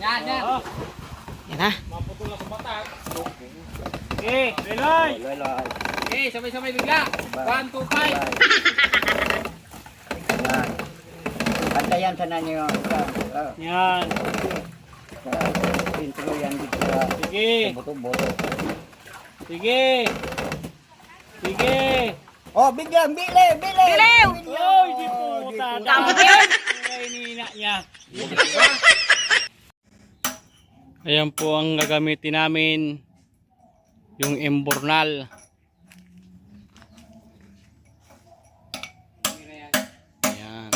Yan, yan. Yan na. Maputol na sa batak. Okay, Leloy. Okay, sabay-sabay bigla. 1, 2, 5. Yan. Antayan sana niyo Yan. intro yan dito sa Sige. boto-boto. Sige. Sige. Oh, bigyan, bili! Biliw! Oy, di puta. Tama yan. Ay, nina niya. Ayan po ang gagamitin namin. Yung embornal. Ayan.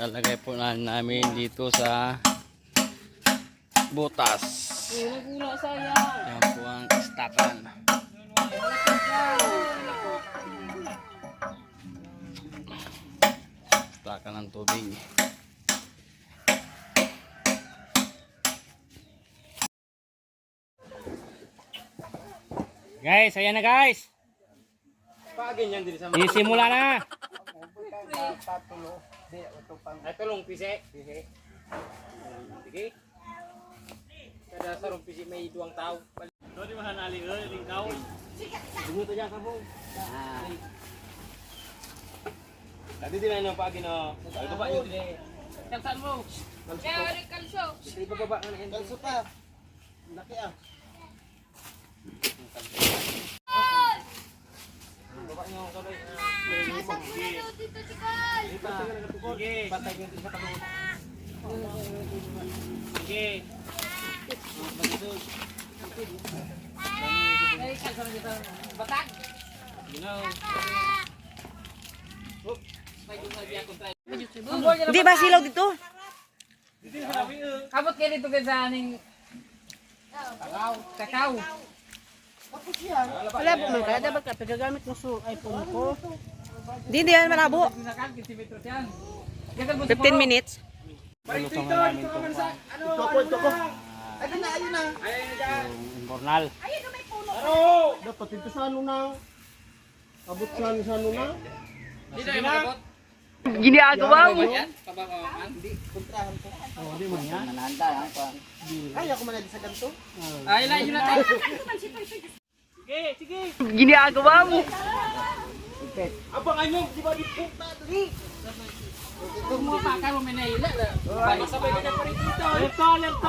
Lalagay po namin dito sa butas. Gula-gula saya. Ayan po ang istakan. Istakan ng tubig. Guys, ayan na guys. Paganyan din sa Isimula na. Ay, tulong pisi. Sige. Kada sarong pisi may 2 tao. Dodi mahanali ring kau. Dumuto dyan ka po. Tadi din na pagi na. Ito ba yun? Kalsan mo. Kaya rin kalso. Hindi pa baba na. Kalso pa. Laki ah. Baba nyo ang tuloy. Nasaan mo na daw dito, Chikol? Sige. Patay nyo sa kalunod. Sige. Ay, kalso na dito. Batag. You know. May yung nagbiya kontra. Hindi ba silaw dito? Kabot kayo dito sa aning kakao. Wala po man kaya dapat ka pagagamit mo sa iPhone ko. Hindi yan malabo. 15 minutes. Yung bornal. Dapat ito sa ano na abot sa ano na. Dito yung makabot. Ginagawa mo. Yan, pabangan. Nananda yan pa. Ay, ako man sa ganito. Ay, lain yun natin. Sige, sige. Ginagawa mo. Abangan nyo, di ba di puta dali? Kung mo pa ka mo minahila. Sabay ka na pa rin dito. Lerto, lerto. 1.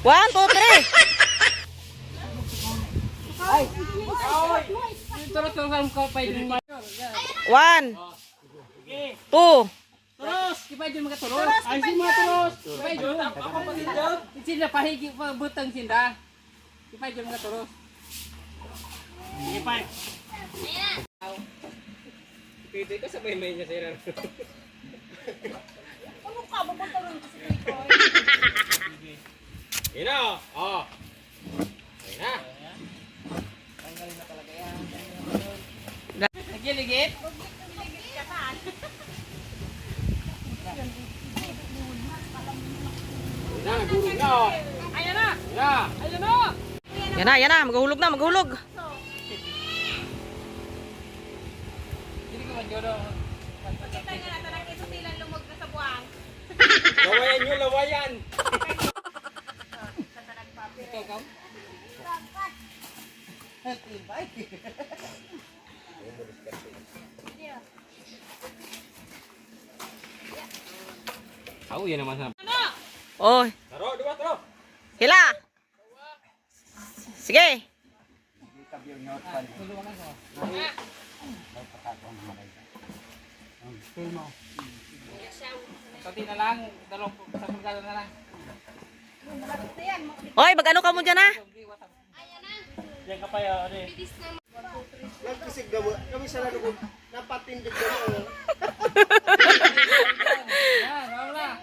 1, 2, 3. Turut-turut ka pa yung 1, Sige. 2. Terus, kita aja mga terus. Ay, si mga tulos. Kita aja. Ako pa dito. Sinda pahigi pa butang sinda. Kita aja mga terus. Sige, pa. Pwede ka sabay may niya sir. Ano ka? Pupunta rin kasi dito. Ina. Oh. Ina. Tanggalin na talaga yan. Nagligit. Na, gurong na. Ayan na. Ayan na. Yan na, maghulog na, maghulog. Hindi ko magyoro. Kita nga natin ang ito silang lumog na sa buwang. Lawayan nyo, lawayan. Ikaw, ikaw. Tahu ya nama sana. Oh, Taruh, dua, taruh. hila. Sige. Konti na lang, dalawang sa pagkalo na lang. Oy, mag-ano ka mo dyan ha? Diyan ka pa yun. Nagkisig daw kami sa lalo napatindig daw. Yan, wala.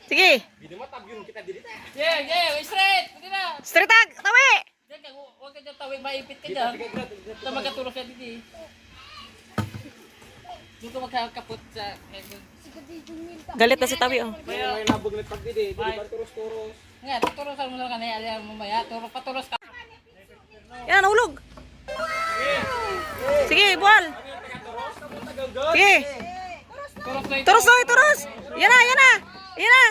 Sige. Hindi mo tabyun kita diri. Yeah, straight. Pwede na. Straight tag, tawi. Diyan ka, huwag ka dyan tawid, maipit ka dyan. Ito magkatulog ka dito. Doon ka magkakapot sa... Galit na si Tawi oh. May nabog na pag dito, di ba turos-turos. Nga, tuturosan mo lang ka na, alam mo maya, paturos ka. Yan, nahulog. Sige, buwal. Sige. Turos, Loy, turos. Yan na, yan na. Yan na.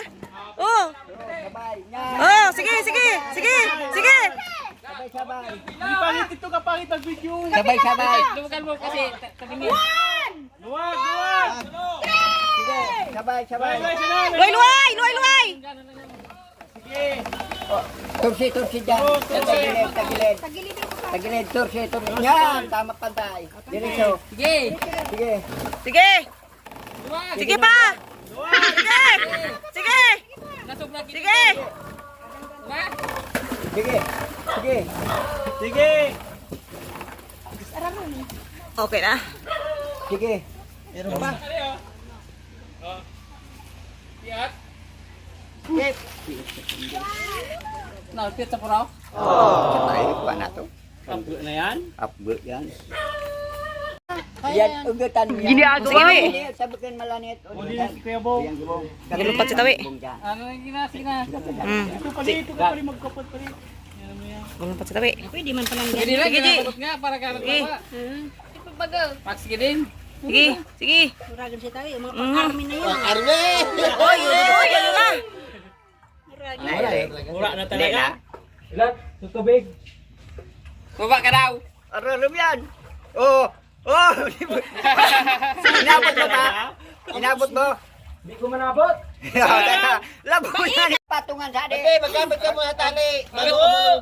Oh. Oh, sige, sige, sige, sige. Ipangit ito kapangit ang video. Sabay-sabay. Luwagan mo kasi tabingin. Luwag, luwag. Sabay-sabay. Loy, luway, luway, luway. Tursi dyan. Tagilid. Tagilid, tursi. Yan, tama pantay. Diretso. Sige. Sige. Sige. Sige pa. Sige. Sige. Sige. Sige. Sige. Sige. Okay na. Sige. Nakapit sa puraw? Ay, pa na to. Kapgo na yan. Upgrade yan. Yan, ugutan mo yan. Ginagawa eh. Hindi, sabihin malanit. Uli na si Kuya Bo. Gulumpat si Tawi. Ano yung ginasig na? Ito pala, ito ka pala magkapot pala. Yan mo yan. Gulumpat si Tawi. Pwede man palang Sige lang, Sige, Ji. ginapot nga para karat Sige. pa. Ipagbagal. Paksige din. Sige, sige. Muragan siya tayo. Mga pang-army na yun. Oy, oy, ano na? Mura na talaga. Baba ka daw. Aram yan. Oo. Oh. Inabot mo ba? Inabot mo? Hindi ko manabot. Labo na. Patungan sa atin. Okay, magkabot ka muna tali.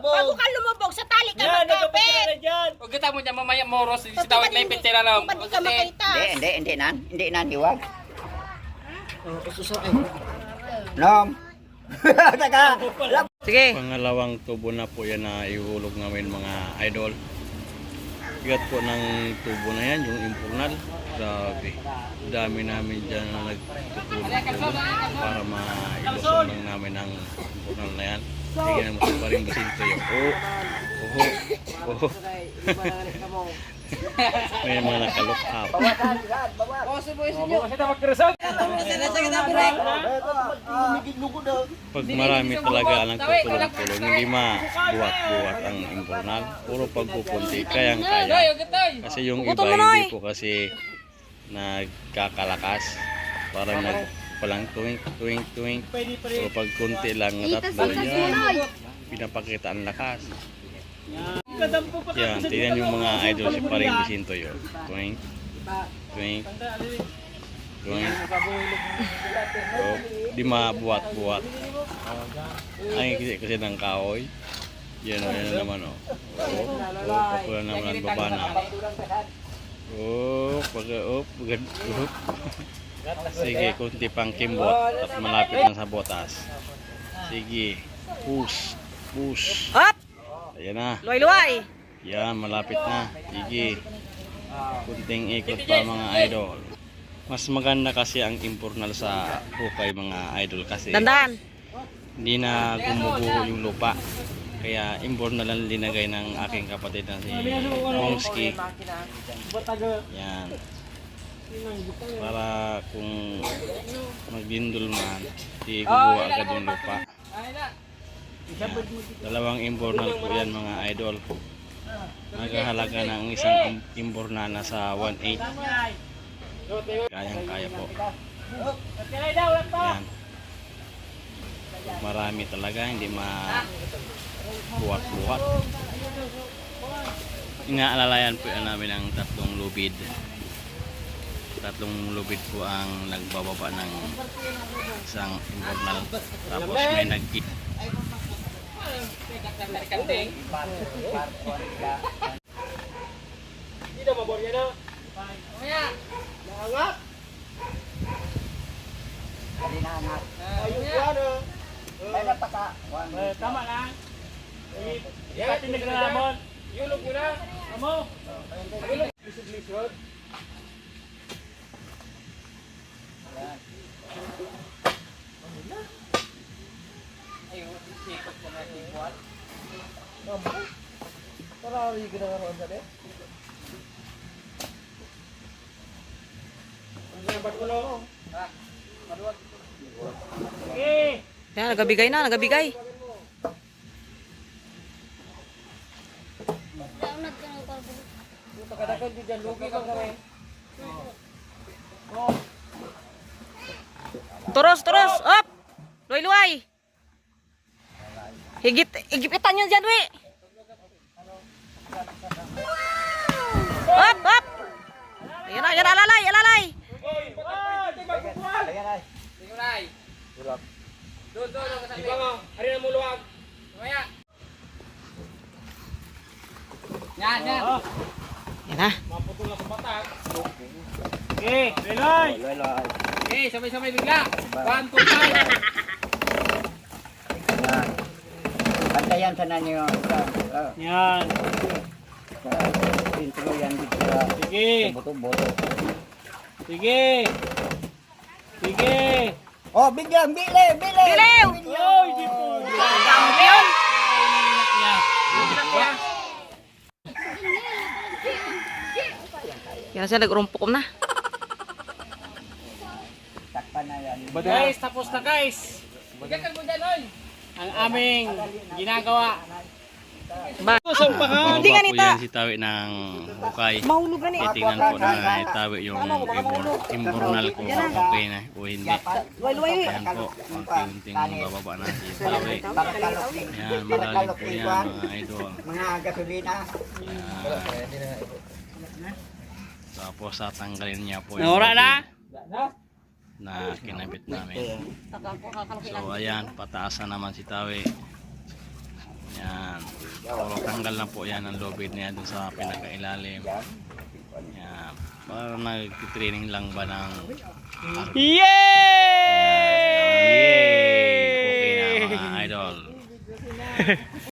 Bago ka lumubog sa tali ka Yan, nagkapit ka magkapit. na dyan. Huwag kita mo dyan mamaya moros. Si tawag na yung pitsera lang. Ba't di ka makaitas? Hindi na, hiwag. Nom. Taka. Sige. Pangalawang tubo na po yan na ihulog namin mga idol. Bigat po ng tubo na yan, yung impurnal. Grabe. Dami namin dyan na nagtutulong para mailusan lang namin ang impurnal na yan. Tingnan mo pa rin basinto yun. Oh. May mga nakalok up. Pag marami talaga ang nagtutulong-tulong, hindi mabuhat-buhat ang impurnal. Puro pagpupunti, kayang-kaya. Kasi yung iba hindi po kasi nagkakalakas. Parang palang tuwing. Pero pag kunti lang tatlo yan, pinapakita ang lakas. Yan, tingnan yung mga idol si Paring Bisinto yun. Tuwing. So, di mabuhat-buhat. Ay, kasi ng kahoy. Yan naman o. Papula naman ang babana. Sige, kunti pang kimbot at malapit na sa botas. Sige, push. Up. Ayan na. Luway, luway. Yan, malapit na. Sige. Kunting ikot pa mga idol. Mas maganda kasi ang impurnal sa hukay mga idol kasi Dandan. hindi na gumuguho yung lupa. Kaya impurnal lang linagay ng aking kapatid na si Mongski. Yan. Para kung maglindol man, di guguho agad yung lupa. Yan. Dalawang impurnal po yan mga idol. Nagahalaga ng isang impurnal na sa 1.8. Kayang-kaya po. Yan. Marami talaga, hindi mabuhat-buhat. Inaalalayan po yan namin ang tatlong lubid. Tatlong lubid po ang nagbababa ng isang impurnal. Tapos may nag-hit. Hindi na maborya na. Tama na. Pati naglalamon. Yulog mo na. Amo. Sige. Yan, nagabigay na, nagabigay. Turus, turus. Up. Luway-luway. Higitan nyo dyan, wi. Up, up. Ayan na, alalay, alalay. Ayan ay. Tinguray. Turap. Doon, kasali. Iba nga, hari na muluwag. Mamaya. Yan. Ayan na. Maputol na sa batang. Okay, Leloy. Loy. Okay, sabay-sabay bigla. 1, 2, 5. Yan. Pantayan sana niyo. Yan. Intro yan dito sa Sige. boto-boto. Sige. Oh, bigyan, bili. Biliw. Oy, di po. Champion. Yan. Yan siya, nag-urumpok na. Takpan na yan. Guys, tapos na guys. Ang aming ginagawa. Ba? Bababa Hindi po ganito. yan si Tawi ng hukay. Mahulog gani. Titingnan po na Tawi yung imbornal ko kung okay na o hindi. Luway-luway. Ayan po, unti-unting bababa na si Tawi. Pagkalok Ayan, malalim po yan mga idol. mga gasolina. Ayan. Tapos tatanggalin niya po Nawala na? na kinabit namin. So ayan, pataas na naman si Tawi. Yan. So, tanggal na po yan ang lobid niya dun sa pinakailalim. Yan. Para nag-training lang ba ng Yay! Yay! Okay na mga idol.